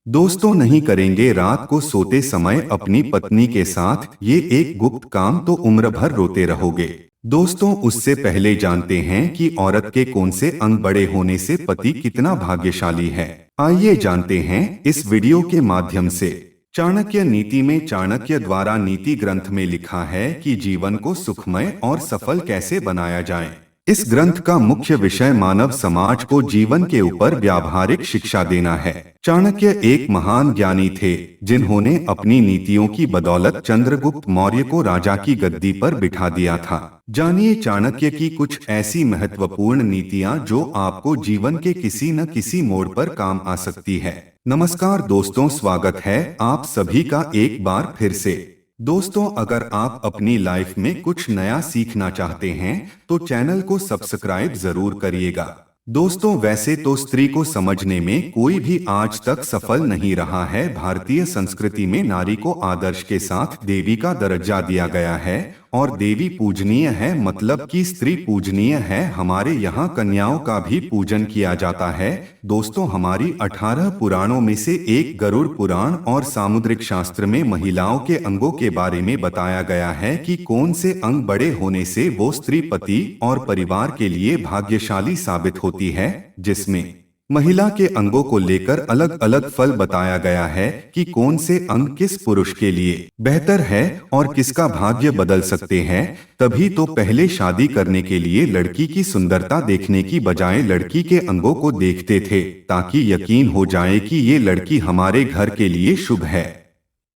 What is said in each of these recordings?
दोस्तों नहीं करेंगे रात को सोते समय अपनी पत्नी के साथ ये एक गुप्त काम तो उम्र भर रोते रहोगे। दोस्तों उससे पहले जानते हैं कि औरत के कौन से अंग बड़े होने से पति कितना भाग्यशाली है। आइए जानते हैं इस वीडियो के माध्यम से। चाणक्य नीति में चाणक्य द्वारा नीति ग्रंथ में लिखा है कि जीवन को सुखमय और सफल कैसे बनाया जाए। इस ग्रंथ का मुख्य विषय मानव समाज को जीवन के ऊपर व्यावहारिक शिक्षा देना है। चाणक्य एक महान ज्ञानी थे जिन्होंने अपनी नीतियों की बदौलत चंद्रगुप्त मौर्य को राजा की गद्दी पर बिठा दिया था। जानिए चाणक्य की कुछ ऐसी महत्वपूर्ण नीतियां जो आपको जीवन के किसी न किसी मोड़ पर काम आ सकती है। नमस्कार दोस्तों, स्वागत है आप सभी का एक बार फिर से। दोस्तों अगर आप अपनी लाइफ में कुछ नया सीखना चाहते हैं तो चैनल को सब्सक्राइब जरूर करिएगा। दोस्तों वैसे तो स्त्री को समझने में कोई भी आज तक सफल नहीं रहा है। भारतीय संस्कृति में नारी को आदर्श के साथ देवी का दर्जा दिया गया है और देवी पूजनीय है, मतलब कि स्त्री पूजनीय है। हमारे यहाँ कन्याओं का भी पूजन किया जाता है। दोस्तों हमारी 18 पुराणों में से एक गरुड़ पुराण और सामुद्रिक शास्त्र में महिलाओं के अंगों के बारे में बताया गया है कि कौन से अंग बड़े होने से वो स्त्री पति और परिवार के लिए भाग्यशाली साबित होती है, जिसमें महिला के अंगों को लेकर अलग अलग फल बताया गया है कि कौन से अंग किस पुरुष के लिए बेहतर है और किसका भाग्य बदल सकते हैं। तभी तो पहले शादी करने के लिए लड़की की सुंदरता देखने की बजाय लड़की के अंगों को देखते थे ताकि यकीन हो जाए कि ये लड़की हमारे घर के लिए शुभ है।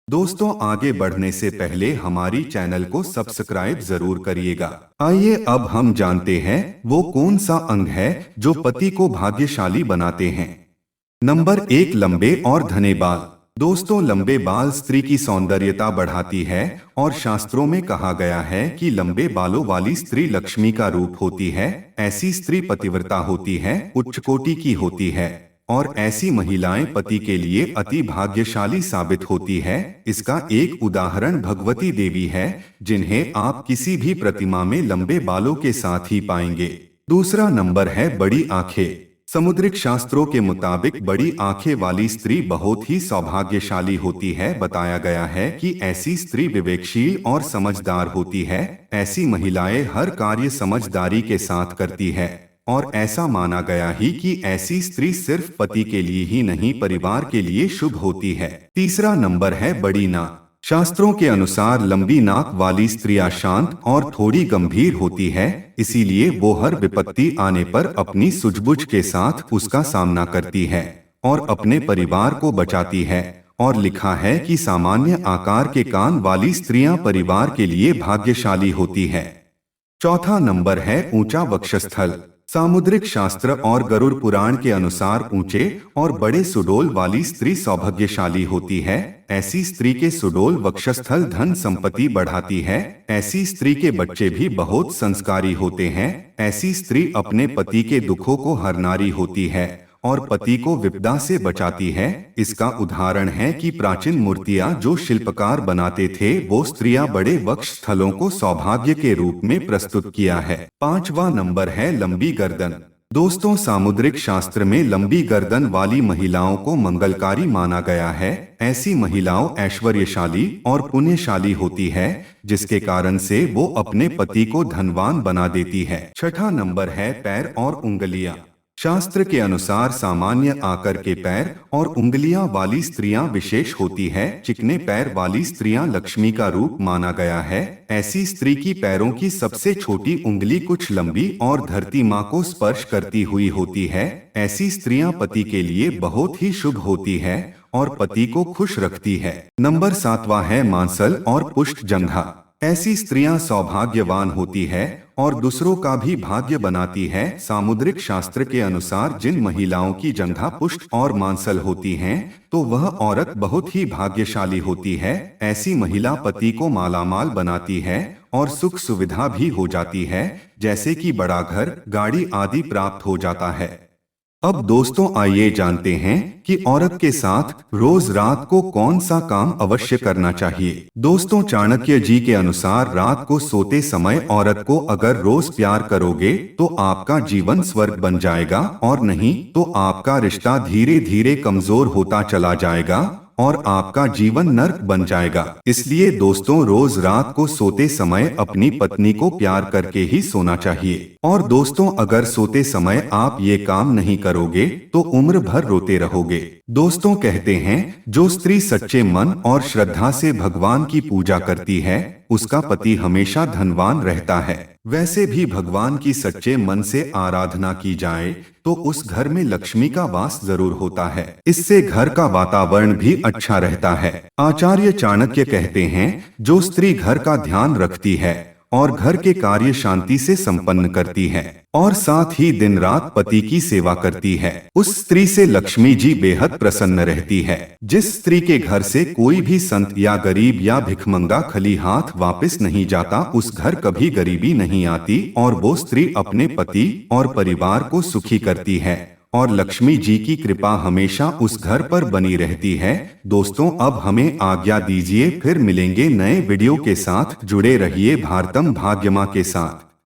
दोस्तों आगे बढ़ने से पहले हमारी चैनल को सब्सक्राइब जरूर करिएगा। आइए अब हम जानते हैं वो कौन सा अंग है जो पति को भाग्यशाली बनाते हैं। नंबर 1, लंबे और घने बाल। दोस्तों लंबे बाल स्त्री की सौंदर्यता बढ़ाती है और शास्त्रों में कहा गया है कि लंबे बालों वाली स्त्री लक्ष्मी का रूप होती है। ऐसी स्त्री पतिव्रता होती है, उच्च कोटि की होती है और ऐसी महिलाएं पति के लिए अति भाग्यशाली साबित होती है। इसका एक उदाहरण भगवती देवी है, जिन्हें आप किसी भी प्रतिमा में लंबे बालों के साथ ही पाएंगे। दूसरा नंबर है बड़ी आंखें। समुद्रिक शास्त्रों के मुताबिक बड़ी आंखें वाली स्त्री बहुत ही सौभाग्यशाली होती है। बताया गया है कि ऐसी स्त्री विवेकशील और समझदार होती है। ऐसी महिलाएं हर कार्य समझदारी के साथ करती है और ऐसा माना गया ही कि ऐसी स्त्री सिर्फ पति के लिए ही नहीं परिवार के लिए शुभ होती है। तीसरा नंबर है बड़ी नाक। शास्त्रों के अनुसार लंबी नाक वाली स्त्रियां शांत और थोड़ी गंभीर होती है, इसीलिए वो हर विपत्ति आने पर अपनी सूझबूझ के साथ उसका सामना करती है और अपने परिवार को बचाती है। और लिखा है कि सामान्य आकार के कान वाली स्त्रियां परिवार के लिए भाग्यशाली होती है। चौथा नंबर है ऊंचा वक्षस्थल। सामुद्रिक शास्त्र और गरुड़ पुराण के अनुसार ऊंचे और बड़े सुडोल वाली स्त्री सौभाग्यशाली होती है। ऐसी स्त्री के सुडोल वक्षस्थल धन संपत्ति बढ़ाती है। ऐसी स्त्री के बच्चे भी बहुत संस्कारी होते हैं। ऐसी स्त्री अपने पति के दुखों को हरनारी होती है और पति को विपदा से बचाती है। इसका उदाहरण है कि प्राचीन मूर्तियां जो शिल्पकार बनाते थे वो स्त्रियां बड़े वक्ष स्थलों को सौभाग्य के रूप में प्रस्तुत किया है। पांचवा नंबर है लंबी गर्दन। दोस्तों सामुद्रिक शास्त्र में लंबी गर्दन वाली महिलाओं को मंगलकारी माना गया है। ऐसी महिलाओं ऐश्वर्यशाली और पुण्यशाली होती है, जिसके कारण से वो अपने पति को धनवान बना देती है। छठा नंबर है पैर और उंगलियां। शास्त्र के अनुसार सामान्य आकार के पैर और उंगलियां वाली स्त्रियां विशेष होती है। चिकने पैर वाली स्त्रियां लक्ष्मी का रूप माना गया है। ऐसी स्त्री की पैरों की सबसे छोटी उंगली कुछ लंबी और धरती माँ को स्पर्श करती हुई होती है। ऐसी स्त्रियां पति के लिए बहुत ही शुभ होती है और पति को खुश रखती है। नंबर 7वां है मांसल और पुष्ट जंघा। ऐसी स्त्रियां सौभाग्यवान होती है और दूसरों का भी भाग्य बनाती है। सामुद्रिक शास्त्र के अनुसार जिन महिलाओं की जंघा पुष्ट और मांसल होती हैं, तो वह औरत बहुत ही भाग्यशाली होती है। ऐसी महिला पति को मालामाल बनाती है और सुख सुविधा भी हो जाती है, जैसे कि बड़ा घर, गाड़ी आदि प्राप्त हो जाता है। अब दोस्तों आइए जानते हैं कि औरत के साथ रोज रात को कौन सा काम अवश्य करना चाहिए। दोस्तों चाणक्य जी के अनुसार रात को सोते समय औरत को अगर रोज प्यार करोगे तो आपका जीवन स्वर्ग बन जाएगा, और नहीं तो आपका रिश्ता धीरे धीरे कमजोर होता चला जाएगा और आपका जीवन नर्क बन जाएगा। इसलिए दोस्तों रोज रात को सोते समय अपनी पत्नी को प्यार करके ही सोना चाहिए। और दोस्तों अगर सोते समय आप ये काम नहीं करोगे तो उम्र भर रोते रहोगे। दोस्तों कहते हैं जो स्त्री सच्चे मन और श्रद्धा से भगवान की पूजा करती है उसका पति हमेशा धनवान रहता है। वैसे भी भगवान की सच्चे मन से आराधना की जाए तो उस घर में लक्ष्मी का वास जरूर होता है। इससे घर का वातावरण भी अच्छा रहता है। आचार्य चाणक्य कहते हैं जो स्त्री घर का ध्यान रखती है और घर के कार्य शांति से संपन्न करती है और साथ ही दिन रात पति की सेवा करती है, उस स्त्री से लक्ष्मी जी बेहद प्रसन्न रहती है। जिस स्त्री के घर से कोई भी संत या गरीब या भिखमंगा खाली हाथ वापस नहीं जाता उस घर कभी गरीबी नहीं आती और वो स्त्री अपने पति और परिवार को सुखी करती है और लक्ष्मी जी की कृपा हमेशा उस घर पर बनी रहती है। दोस्तों अब हमें आज्ञा दीजिए, फिर मिलेंगे नए वीडियो के साथ। जुड़े रहिए भारतम भाग्यमा के साथ।